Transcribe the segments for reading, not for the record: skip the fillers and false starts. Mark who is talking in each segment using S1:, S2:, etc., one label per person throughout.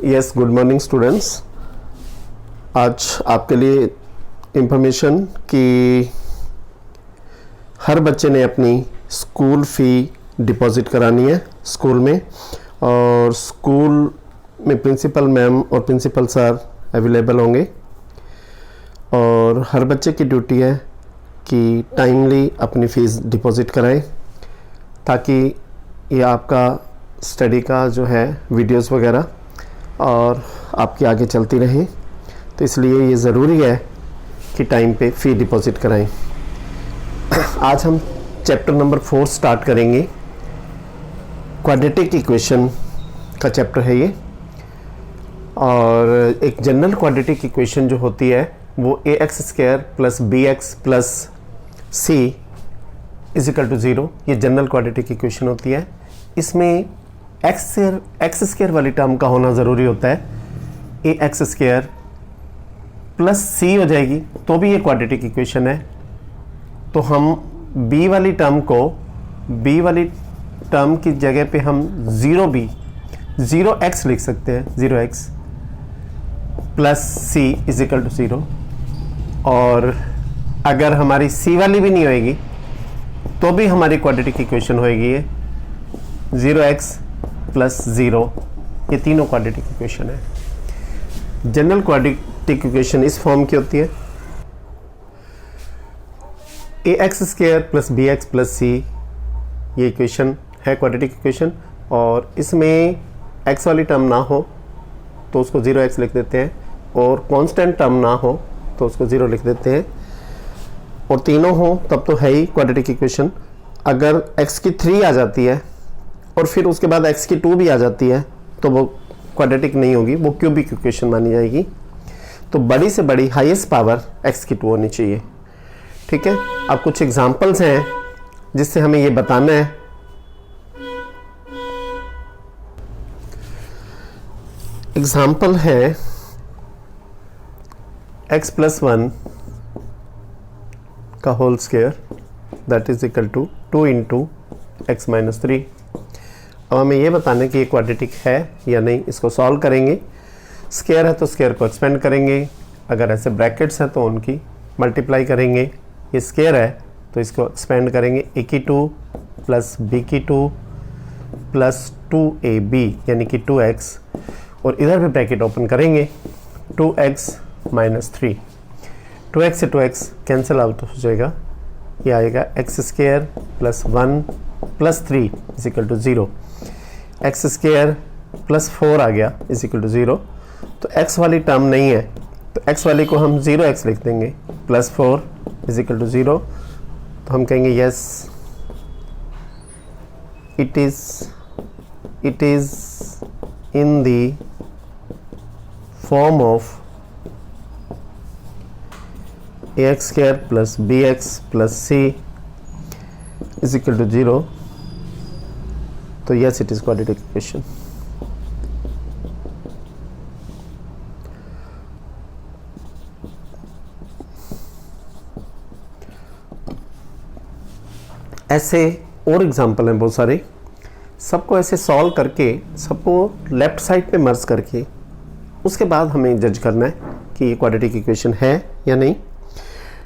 S1: Yes, good morning students. आज आपके लिए इंफॉर्मेशन कि हर बच्चे ने अपनी स्कूल फ़ी डिपॉज़िट करानी है स्कूल में, और स्कूल में प्रिंसिपल मैम और प्रिंसिपल सर अवेलेबल होंगे। और हर बच्चे की ड्यूटी है कि टाइमली अपनी फ़ीस डिपॉज़िट कराएं, ताकि ये आपका स्टडी का जो है वीडियोस वगैरह और आपकी आगे चलती रहें। तो इसलिए ये ज़रूरी है कि टाइम पे फ़ी डिपॉज़िट कराएं। आज हम चैप्टर नंबर 4 स्टार्ट करेंगे। क्वाड्रेटिक इक्वेशन का चैप्टर है ये। और एक जनरल क्वाड्रेटिक इक्वेशन जो होती है वो ax² plus bx plus c is equal to 0, ये जनरल क्वाड्रेटिक इक्वेशन होती है। इसमें x² वाली टर्म का होना ज़रूरी होता है। ax² प्लस c हो जाएगी तो भी ये क्वाड्रेटिक इक्वेशन है। तो हम b वाली टर्म की जगह पे हम 0x लिख सकते हैं, 0x plus c is equal to 0। और अगर हमारी c वाली भी नहीं होएगी तो भी हमारी क्वाड्रेटिक इक्वेशन होएगी ये 0x प्लस 0। ये तीनों क्वाड्रेटिक इक्वेशन है। जनरल क्वाड्रेटिक इक्वेशन इस फॉर्म की होती है। ax² plus bx plus c, ये इक्वेशन है क्वाड्रेटिक इक्वेशन। और इसमें x वाली टर्म ना हो तो उसको 0x लिख देते हैं, और कांस्टेंट टर्म ना हो तो उसको 0 लिख देते हैं, और तीनों हो तब तो है ही क्वाड्रेटिक इक्वेशन। अगर x की 3 आ जाती है और फिर उसके बाद x की 2 भी आ जाती है तो वो क्वाड्रेटिक नहीं होगी, वो क्यूबिक इक्वेशन मानी जाएगी। तो बड़ी से बड़ी हाईएस्ट पावर x की 2 होनी चाहिए। ठीक है, अब कुछ एग्जांपल्स हैं जिससे हमें ये बताना है। एग्जांपल है x प्लस 1 का whole square that is equal to 2 into x minus 3। अब हमें ये बताना है कि ये क्वाड्रेटिक है या नहीं। इसको सॉल्व करेंगे। स्क्वायर है तो स्क्वायर को एक्सपेंड करेंगे, अगर ऐसे ब्रैकेट्स हैं तो उनकी मल्टीप्लाई करेंगे। ये स्क्वायर है तो इसको एक्सपेंड करेंगे, a की 2 प्लस b की 2 प्लस 2ab यानी कि 2x, और इधर भी ब्रैकेट ओपन करेंगे 2x माइनस 3। 2x से 2x कैंसिल आउट हो जाएगा, ये आएगा x² plus 1 plus 3 is equal to 0। x² plus 4 आ गया इज इक्वल टू 0। तो x वाली टर्म नहीं है तो x वाली को हम 0x लिख देंगे, प्लस 4 इज इक्वल टू 0। तो हम कहेंगे yes it is in the form of ax² plus bx plus c is equal to 0। तो yes it is quadratic equation. ऐसे और एग्जांपल हैं बहुत सारे। सबको ऐसे सॉल्व करके सबको लेफ्ट साइड पे मर्ज करके उसके बाद हमें जज करना है कि ये क्वाड्रेटिक इक्वेशन है या नहीं।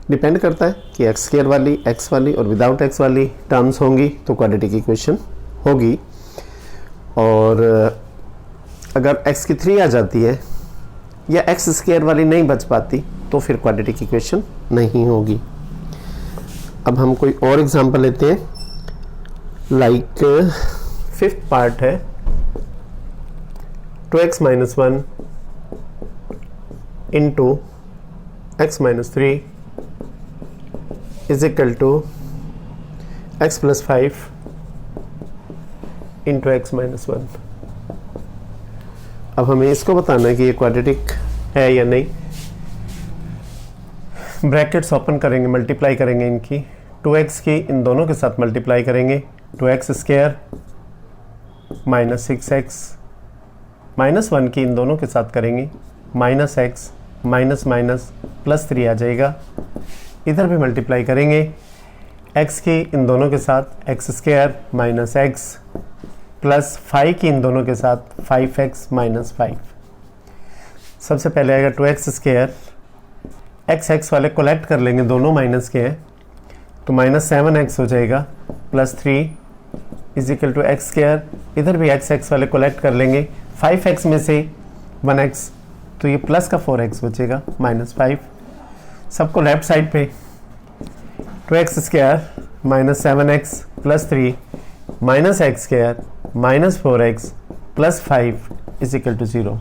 S1: डिपेंड करता है कि x² वाली, x वाली और विदाउट x वाली टर्म्स होंगी तो क्वाड्रेटिक इक्वेशन होगी, और अगर x की 3 आ जाती है या x² वाली नहीं बच पाती तो फिर क्वाड्रेटिक इक्वेशन नहीं होगी। अब हम कोई और एग्जांपल लेते हैं। लाइक 5th पार्ट है 2x minus 1 into x minus 3 is equal to x plus 5 into x minus 1। अब हमें इसको बताना है कि ये क्वाड्रेटिक है या नहीं। ब्रैकेट्स ओपन करेंगे, मल्टीप्लाई करेंगे इनकी, 2x की इन दोनों के साथ मल्टीप्लाई करेंगे, 2x² माइनस 6x माइनस 1 की इन दोनों के साथ करेंगे, minus x minus minus plus 3 आ जाएगा। इधर भी मल्टीप्लाई करेंगे, x की इन दोनों के साथ x² माइनस x प्लस 5 की इन दोनों के साथ 5x माइनस 5 सबसे पहले आएगा 2x स्क्वायर, x वाले कोलेक्ट कर लेंगे, दोनों माइनस के हैं, तो -7x हो जाएगा, +3 is equal to x square, इधर भी x वाले कोलेक्ट कर लेंगे, 5x में से 1x, तो ये प्लस का 4x बचेगा, -5, सबको लेफ्ट साइड पे 2x square -7x +3 -x square -4x +5 is equal to 0।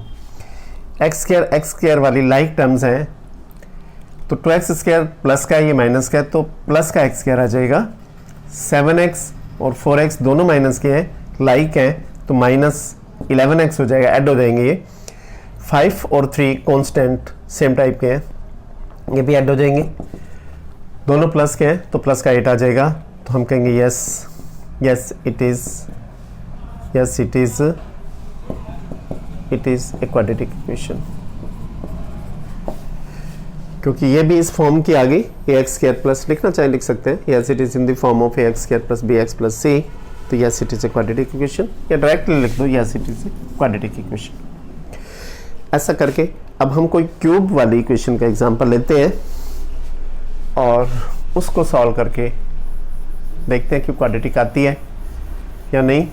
S1: x square वाली लाइक टर्म्स हैं, तो 2x स्क्वायर प्लस का, ये माइनस का है, तो प्लस का x स्क्वायर आ जाएगा, 7x और 4x दोनों माइनस के हैं, लाइक हैं, तो -11x हो जाएगा, ऐड हो जाएंगे ये। 5 और 3 कांस्टेंट सेम टाइप के हैं, ये भी ऐड हो जाएंगे, दोनों प्लस के हैं, तो प्लस का 8 आ जाएगा, तो हम कहेंगे yes it is a quadratic equation, क्योंकि ये भी इस फॉर्म की आ गई, ax स्क्वायर प्लस, लिखना चाहे लिख सकते हैं, yes it is in the form of ax square plus bx plus c, तो yes it is a quadratic equation, या डायरेक्टली लिख दो yes it is a quadratic equation. ऐसा करके अब हम कोई क्यूब वाली इक्वेशन का एग्जांपल लेते हैं और उसको सॉल्व करके देखते हैं कि क्वाड्रेटिक आती है या नहीं।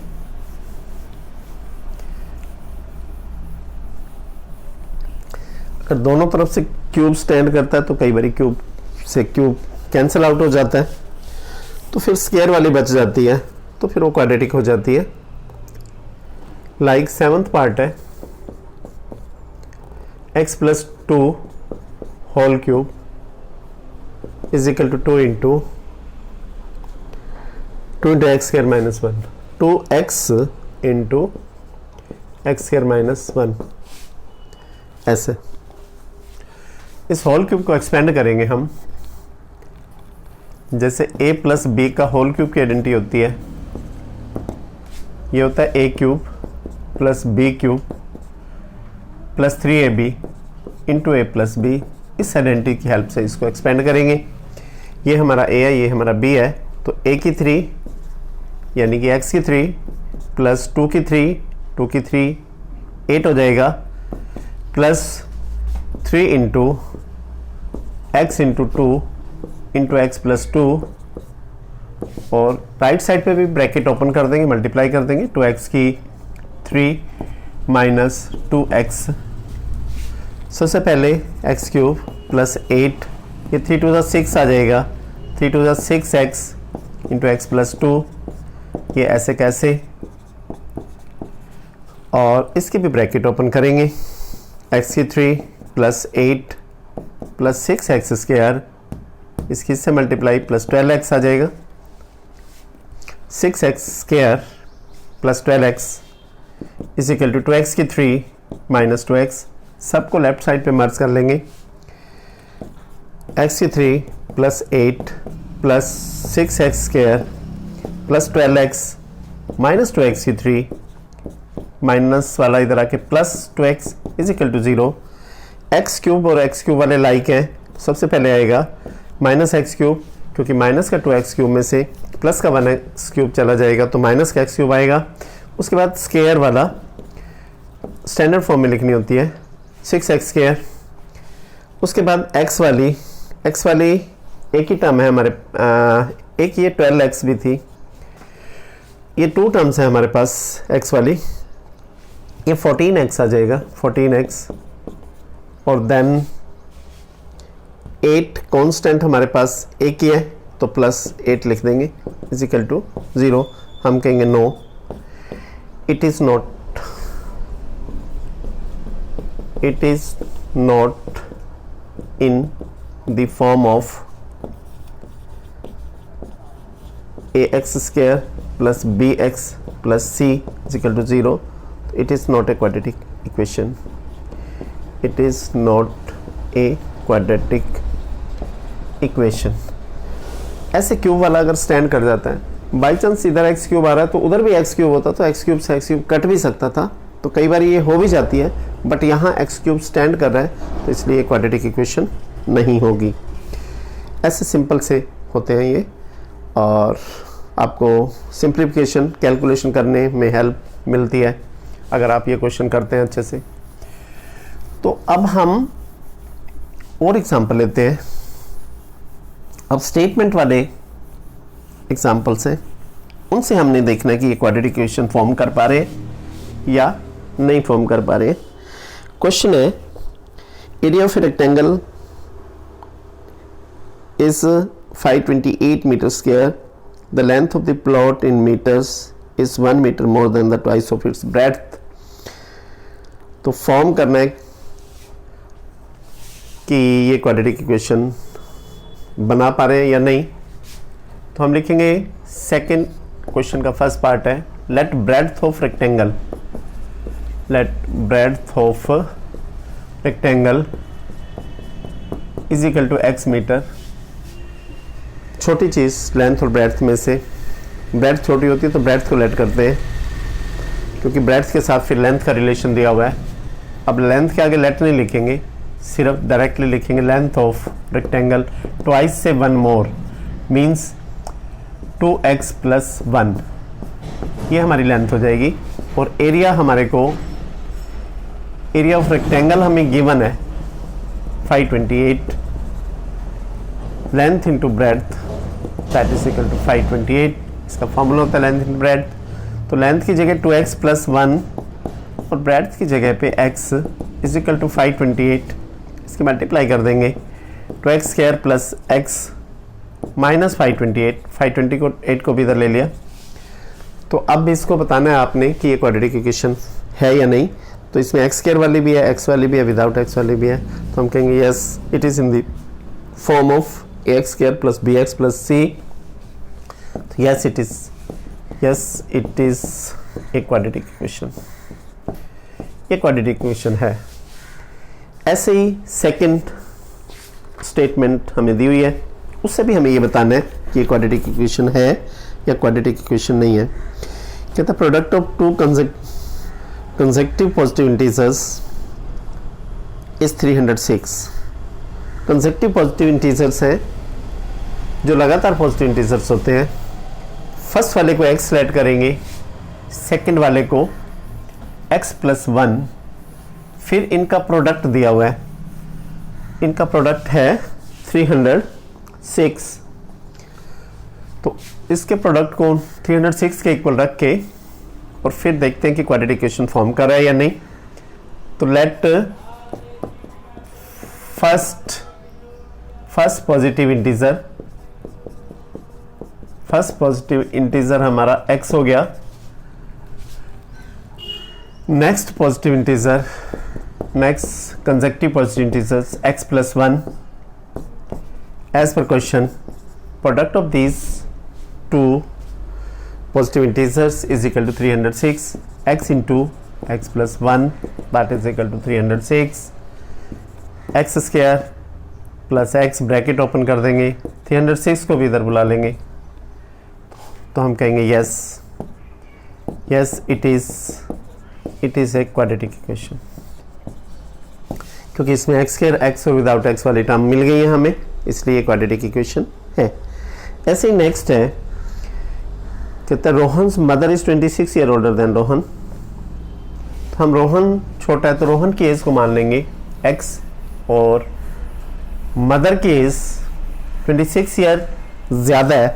S1: अगर दोनों तरफ से क्यूब स्टैंड करता है तो कई बार क्यूब से क्यूब कैंसिल आउट हो जाता है, तो फिर स्क्वायर वाली बच जाती है, तो फिर वो क्वाड्रेटिक हो जाती है। लाइक 7th पार्ट है x + 2 whole cube is equal to 2 into x square -1, 2x into x square -1, ऐसे। इस होल क्यूब को एक्सपेंड करेंगे हम, जैसे a + b का होल क्यूब की आइडेंटिटी होती है, ये होता है a cube + b cube + 3ab into a + b। इस आइडेंटिटी की हेल्प से इसको एक्सपेंड करेंगे, ये हमारा a है, ये हमारा b है, तो a की 3 यानी कि x की 3 + 2 की 3, 2 की 3 8 हो जाएगा, plus 3 into x into 2 into x + 2, और राइट साइड पे भी ब्रैकेट ओपन कर देंगे, मल्टीप्लाई कर देंगे, 2x की 3 माइनस 2x। सबसे पहले x क्यूब + 8, ये 3 × 6 आ जाएगा, 3 × 6x इंटू x + 2, ये ऐसे कैसे, और इसकी भी ब्रैकेट ओपन करेंगे, x की 3 + 8 + 6x स्क्वायर, इसकी से मल्टीप्लाई + 12x आ जाएगा, 6x square + 12x is equal to 2x की 3 माइनस 2x, सबको लेफ्ट साइड पे मर्ज कर लेंगे, x की 3 + 8 + 6x square + 12x minus 2x की 3, माइनस वाला इधर आके +2x is equal to 0। X cube और एक्स क्यूब वाले लाइक हैं, सबसे पहले आएगा -x क्यूब, क्योंकि माइनस का 2x क्यूब में से प्लस का 1x क्यूब चला जाएगा, तो माइनस का x क्यूब आएगा। उसके बाद स्क्वायर वाला स्टैंडर्ड फॉर्म में लिखनी होती है, 6x स्क्वायर। उसके बाद x वाली एक ही टर्म है हमारे, एक ये 12x भी थी, ये 2 टर्म्स है हमारे पास x वाली, ये 14x आ जाएगा, 14x, और देन 8 कांस्टेंट हमारे पास एक ही है, तो +8 लिख देंगे इज इक्वल टू 0। हम कहेंगे no, it is not in the form of ax square + bx + c is equal to 0, it is not a quadratic equation, it is not a quadratic equation। ऐसे cube वाला अगर stand कर जाता है, by chance इधर x cube आ रहा है तो उधर भी x क्यूब होता, तो x क्यूब से x क्यूब कट भी सकता था, तो कई बार ये हो भी जाती है, बट यहाँ x क्यूब स्टैंड कर रहा है, तो इसलिए क्वाड्रेटिक इक्वेशन नहीं होगी। ऐसे सिंपल से होते हैं ये, और आपको सिंप्लीफिकेशन कैलकुलेशन करने में हेल्प मिलती है अगर आप ये क्वेश्चन करते हैं अच्छे से। तो अब हम और एग्जांपल लेते हैं। अब स्टेटमेंट वाले एग्जांपल से उनसे हमने देखना है कि ये क्वाड्रेटिक इक्वेशन फॉर्म कर पा रहे हैं या नहीं फॉर्म कर पा रहे हैं। क्वेश्चन है area of rectangle is 528 meter square. The length of the plot in meters is 1 meter more than the twice of its breadth. तो फॉर्म करना है कि ये क्वाड्रेटिक इक्वेशन बना पा रहे हैं या नहीं। तो हम लिखेंगे सेकंड क्वेश्चन का फर्स्ट पार्ट है let breadth of rectangle, let breadth of rectangle is equal to x metre. छोटी चीज़ लेंथ और ब्रेड्थ में से ब्रेड्थ छोटी होती है तो ब्रेड्थ को लेट करते हैं, क्योंकि ब्रेड्थ के साथ फिर लेंथ का रिलेशन दिया हुआ है। अब लेंथ के आगे लेट नहीं लिखेंगे, सिर्फ डायरेक्टली लिखेंगे लेंथ ऑफ रेक्टेंगल ट्वाइस से 1 मोर मीन्स 2x + 1, ये हमारी लेंथ हो जाएगी। और एरिया हमारे को, एरिया ऑफ रेक्टेंगल हमें गिवन है 528, length into breadth that is equal to 528, इसका फॉर्मूला होता है लेंथ इंटू ब्रेड्थ। तो लेंथ की जगह 2x + 1 और ब्रेड्थ की जगह पे x इज इक्वल टू 528, इसकी मल्टीप्लाई कर देंगे 2x² + x माइनस 528, 520 को 8 को भी इधर ले लिया। तो अब इसको बताना है आपने कि ये क्वाड्रेटिक इक्वेशन है या नहीं। तो इसमें x² वाली भी है, x वाली भी है, विदाउट x वाली भी है। तो हम कहेंगे yes it is in the form of ax² + bx + c। yes it is a quadratic equation, ये क्वाड्रेटिक इक्वेशन है। ऐसे ही सेकंड स्टेटमेंट हमें दी हुई है, उससे भी हमें ये बताना है कि ये क्वाड्रेटिक इक्वेशन है या क्वाड्रेटिक इक्वेशन नहीं है। कहता है product of 2 consecutive positive integers is 306। consecutive positive integers हैं जो लगातार पॉजिटिव इंटीजर्स होते हैं। फर्स्ट वाले को x सेलेक्ट करेंगे, सेकंड वाले को x + 1, फिर इनका प्रोडक्ट दिया हुआ है, इनका प्रोडक्ट है 306। तो इसके प्रोडक्ट को 306 के इक्वल रख के और फिर देखते हैं कि क्वाड्रेटिक इक्वेशन फॉर्म कर रहा है या नहीं। तो लेट फर्स्ट पॉजिटिव इंटीजर हमारा x हो गया। Next positive integer, next consecutive positive integers x + 1। As per question product of these 2 positive integers is equal to 306, x into x + 1 that is equal to 306, x² + x bracket open कर देंगे, 306 को भी इधर बुला लेंगे। तो हम कहेंगे yes it is a quadratic equation, क्योंकि इसमें x² x और विदाउट x वाली टर्म मिल गई है हमें, इसलिए क्वाड्रेटिक इक्वेशन है। ऐसे ही नेक्स्ट है, कहता है Rohan's mother is 26 year older than Rohan. तो हम रोहन छोटा है तो रोहन की एज को मान लेंगे x और मदर की एज 26 ईयर ज़्यादा है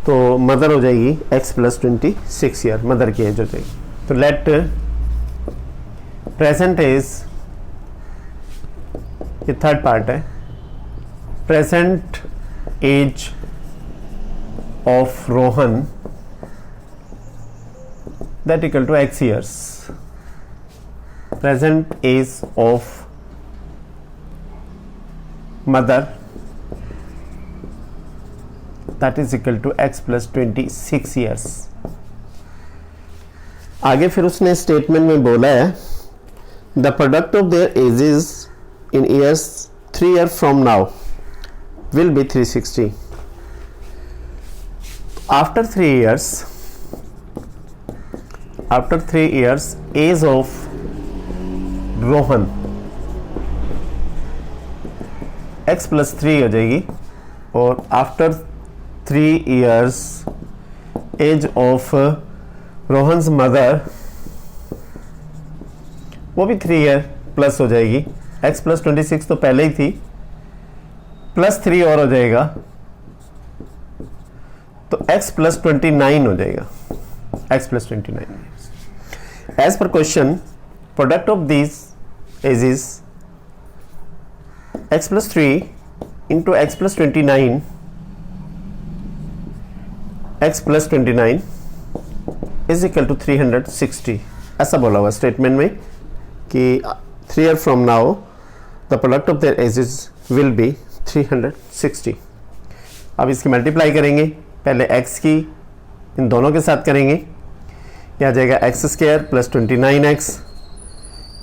S1: तो मदर हो जाएगी x + 26 ईयर, मदर की एज हो जाएगी। तो लेट प्रेजेंट एज, ये थर्ड पार्ट है, present age of Rohan that equal to x years, present age of mother that is equal to x + 26 years। आगे फिर उसने स्टेटमेंट में बोला है the product of their edges in years 3 years from now will be 360। after 3 years age of Rohan x + 3 हो जाएगी और after 3 years age of Rohan's mother वो भी 3 ईयर प्लस हो जाएगी, x प्लस 26 तो पहले ही थी, प्लस 3 और हो जाएगा तो x प्लस 29 हो जाएगा, x plus 29। As per question product of this ages x plus 3 into x plus 29, x plus 29 is equal to 360। ऐसा बोला हुआ स्टेटमेंट में कि 3 year from now the product of their ages will be 360। अब इसकी multiply करेंगे, पहले x की इन दोनों के साथ करेंगे, यह आ जाएगा x स्क्वायर प्लस 29x,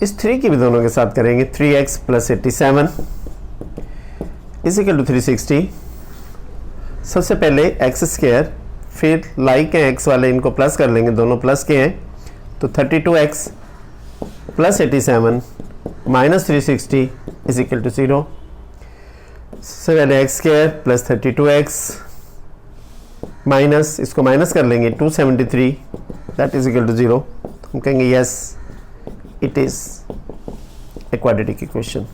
S1: इस 3 की भी दोनों के साथ करेंगे, 3x plus 87 is equal to 360। सबसे पहले x स्क्वायर, फिर लाइक है x वाले, इनको प्लस कर लेंगे, दोनों प्लस के हैं, तो 32x plus 87 minus 360 is equal to 0। सबसे पहले x square plus 32x minus, इसको माइनस कर लेंगे, 273 दैट इज इक्वल टू 0। हम कहेंगे yes it is a quadratic equation,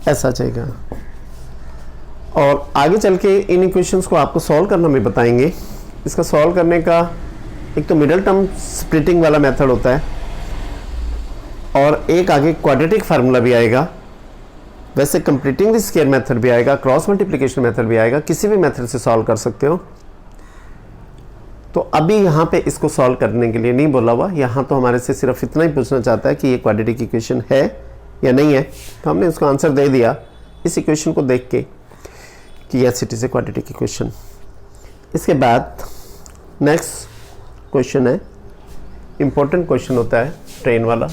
S1: ऐसा चाहिए। और आगे चल के इन इक्वेशंस को आपको सॉल्व करना भी बताएंगे। इसका सॉल्व करने का एक तो मिडल टर्म स्प्लिटिंग वाला मेथड होता है और एक आगे क्वाड्रेटिक फार्मूला भी आएगा, वैसे कंप्लीटिंग द स्क्वायर मेथड भी आएगा, क्रॉस मल्टीप्लिकेशन मेथड भी आएगा, किसी भी मेथड से सॉल्व कर सकते हो। तो अभी यहाँ पे इसको सॉल्व करने के लिए नहीं बोला हुआ, यहाँ तो हमारे से सिर्फ इतना ही पूछना चाहता है कि ये क्वाड्रेटिक इक्वेशन है या नहीं है, तो हमने इसको आंसर दे दिया इस इक्वेशन को देख के कि yes it is a quadratic equation. इसके बाद नेक्स्ट क्वेश्चन है, इंपॉर्टेंट क्वेश्चन होता है ट्रेन वाला,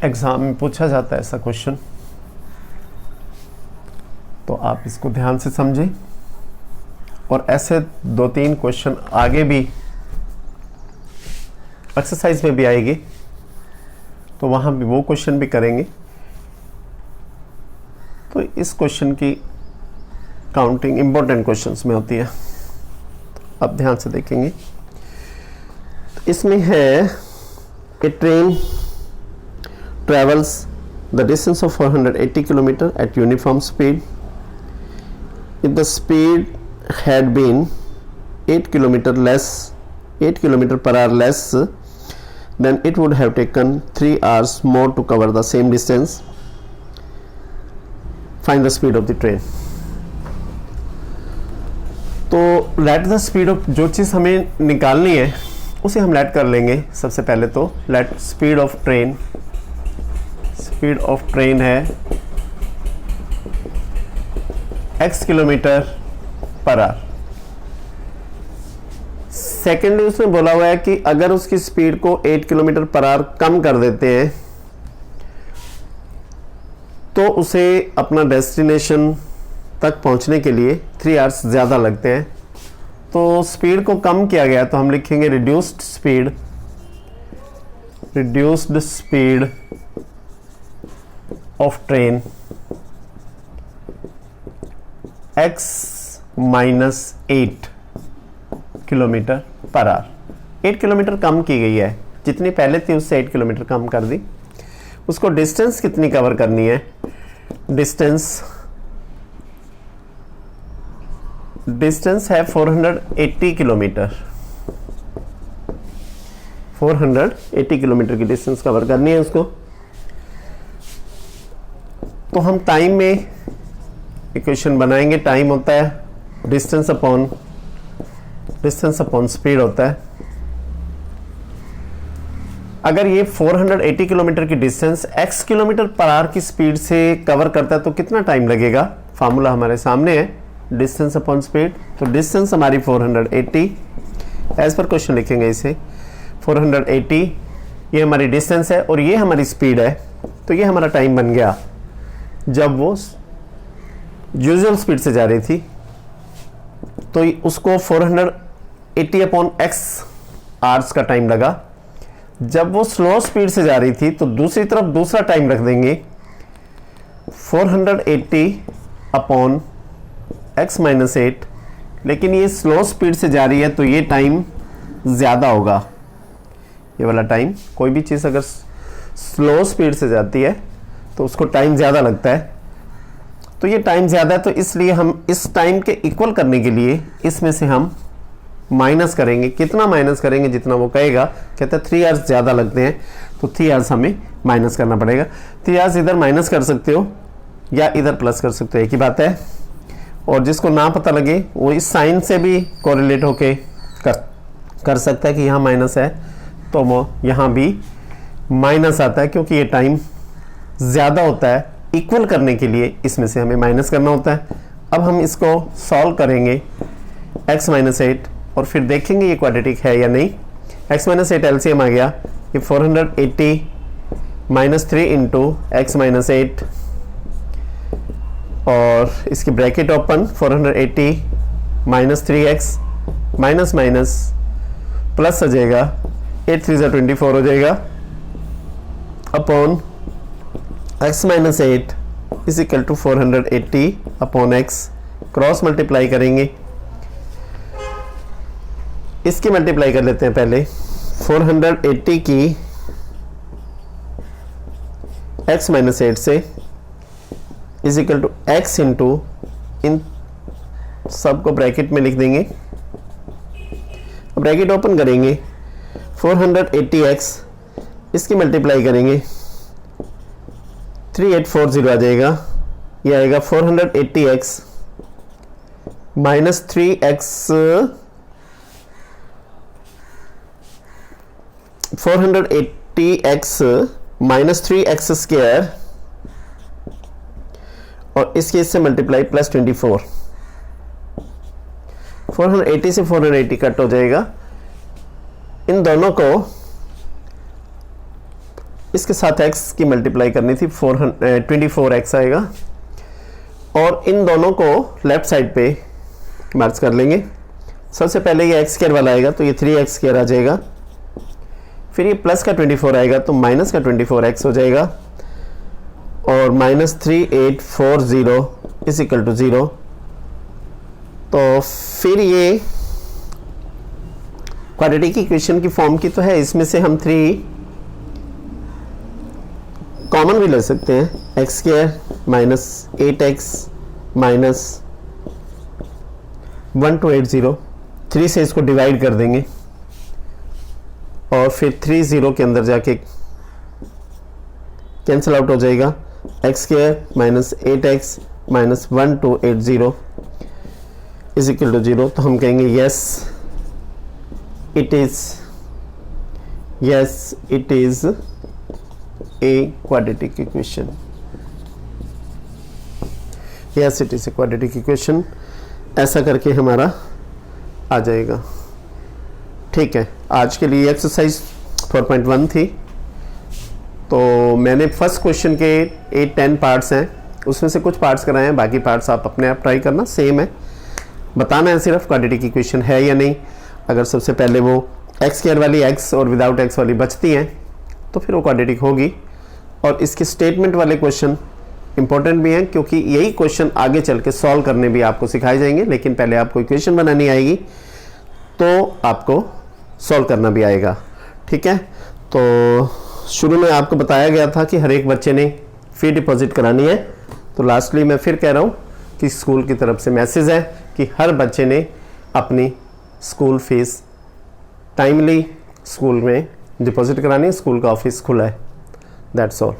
S1: एग्जाम में पूछा जाता है ऐसा क्वेश्चन, तो आप इसको ध्यान से समझें। और ऐसे 2-3 क्वेश्चन आगे भी एक्सरसाइज में भी आएगी, तो वहां भी वो क्वेश्चन भी करेंगे। तो इस क्वेश्चन की काउंटिंग इंपॉर्टेंट क्वेश्चंस में होती है, अब ध्यान से देखेंगे। तो इसमें है a train travels the distance of 480 kilometre at uniform speed. If the speed had been 8 kilometer per hour less, then it would have taken 3 hours more to cover the same distance. Find the speed of the train. तो let the speed of, जो चीज़ हमें निकालनी है उसे हम let कर लेंगे। सबसे पहले तो let speed of train, speed of train है x kilometre per our. Secondly उसमें बोला हुआ है कि अगर उसकी स्पीड को 8 किलोमीटर पर आवर कम कर देते हैं तो उसे अपना डेस्टिनेशन तक पहुंचने के लिए 3 आवर्स ज़्यादा लगते हैं। तो स्पीड को कम किया गया तो हम लिखेंगे reduced speed of train x minus 8 kilometre per hour. 8 kilometre कम की गई है, जितनी पहले थी उससे 8 किलोमीटर कम कर दी। उसको डिस्टेंस कितनी कवर करनी है, डिस्टेंस है 480 किलोमीटर, 480 किलोमीटर की डिस्टेंस कवर करनी है उसको। तो हम टाइम में इक्वेशन बनाएंगे, टाइम होता है डिस्टेंस अपॉन स्पीड होता है। अगर ये 480 किलोमीटर की distance x kilometre per our की स्पीड से कवर करता है तो कितना टाइम लगेगा, फार्मूला हमारे सामने है, डिस्टेंस अपॉन स्पीड। तो डिस्टेंस हमारी 480, एज पर क्वेश्चन लिखेंगे इसे 480, ये हमारी डिस्टेंस है और ये हमारी स्पीड है। तो ये हमारा टाइम बन गया जब वो यूजुअल स्पीड से जा रही थी, तो उसको 480 अपॉन x आवर्स का टाइम लगा। जब वो स्लो स्पीड से जा रही थी तो दूसरी तरफ दूसरा टाइम रख देंगे 480 अपॉन x माइनस 8, लेकिन ये स्लो स्पीड से जा रही है तो ये टाइम ज़्यादा होगा, ये वाला टाइम। कोई भी चीज़ अगर स्लो स्पीड से जाती है तो उसको टाइम ज़्यादा लगता है, तो ये टाइम ज़्यादा है, तो इसलिए हम इस टाइम के इक्वल करने के लिए इसमें से हम माइनस करेंगे। कितना माइनस करेंगे? जितना वो कहेगा। कहता है 3 आवर्स ज़्यादा लगते हैं, तो 3 आवर्स हमें माइनस करना पड़ेगा। 3 आवर्स इधर माइनस कर सकते हो या इधर प्लस कर सकते हो, एक ही बात है। और जिसको ना पता लगे वो इस साइन से भी कोरिलेट होके कर सकता है कि यहाँ माइनस है, तो वो यहाँ भी माइनस आता है, क्योंकि ये टाइम ज़्यादा होता है। इक्वल करने के लिए इसमें से हमें माइनस करना होता है। अब हम इसको सॉल्व करेंगे x - 8 और फिर देखेंगे ये क्वाड्रेटिक है या नहीं। x - 8 एलसीएम आ गया, ये 480 - 3 इंटू x - 8 और इसकी bracket open, 480 - 3x minus minus plus हो जाएगा, 8 3 = 24 हो जाएगा, upon x - 8 is equal to 480 upon x। Cross multiply करेंगे, इसकी मल्टीप्लाई कर लेते हैं पहले। 480 की x - 8 से is equal to x into, इन सबको ब्रैकेट में लिख देंगे, ब्रैकेट ओपन करेंगे, 480x इसकी मल्टीप्लाई करेंगे, 3840 आ जाएगा। ये आएगा 480x minus 3x, 480x minus 3x square और इसके इससे मल्टीप्लाई प्लस 24। 480 से 480 कट हो जाएगा। इन दोनों को इसके साथ x की मल्टीप्लाई करनी थी, 24x आएगा। और इन दोनों को लेफ्ट साइड पे मार्क्स कर लेंगे। सबसे पहले ये x स्क्वायर वाला आएगा, तो ये 3x स्क्वायर आ जाएगा। फिर ये प्लस का 24 आएगा, तो माइनस का 24x हो जाएगा। और -3840 इज इक्वल टू 0। तो फिर ये क्वाड्रेटिक इक्वेशन की फॉर्म की तो है, इसमें से हम 3 कॉमन भी ले सकते हैं, x square minus 8x minus 1280, 3 से इसको डिवाइड कर देंगे और फिर 30 के अंदर जाके कैंसिल आउट हो जाएगा। x square minus 8x minus 1280 is equal to 0। तो हम कहेंगे yes it is a quadratic equation. Yes it is a quadratic equation, ऐसा करके हमारा आ जाएगा। ठीक है, आज के लिए एक्सरसाइज 4.1 थी। तो मैंने फर्स्ट क्वेश्चन के 8-10 पार्ट्स हैं, उसमें से कुछ पार्ट्स कराए हैं, बाकी पार्ट्स आप अपने आप ट्राई करना। सेम है, बताना है सिर्फ क्वाड्रेटिक इक्वेशन है या नहीं। अगर सबसे पहले वो एक्स स्क्वायर वाली x और विदाउट x वाली बचती हैं तो फिर वो क्वाड्रेटिक होगी। और इसके स्टेटमेंट वाले क्वेश्चन इंपॉर्टेंट भी हैं, क्योंकि यही क्वेश्चन आगे चल के सॉल्व करने भी आपको सिखाए जाएंगे। लेकिन पहले आपको इक्वेशन बनानी आएगी तो आपको सॉल्व करना भी आएगा। ठीक है, तो शुरू में आपको बताया गया था कि हर एक बच्चे ने फ़ी डिपॉजिट करानी है। तो लास्टली मैं फिर कह रहा हूँ कि स्कूल की तरफ से मैसेज है कि हर बच्चे ने अपनी स्कूल फीस टाइमली स्कूल में डिपॉजिट करानी है। स्कूल का ऑफिस खुला है। That's all.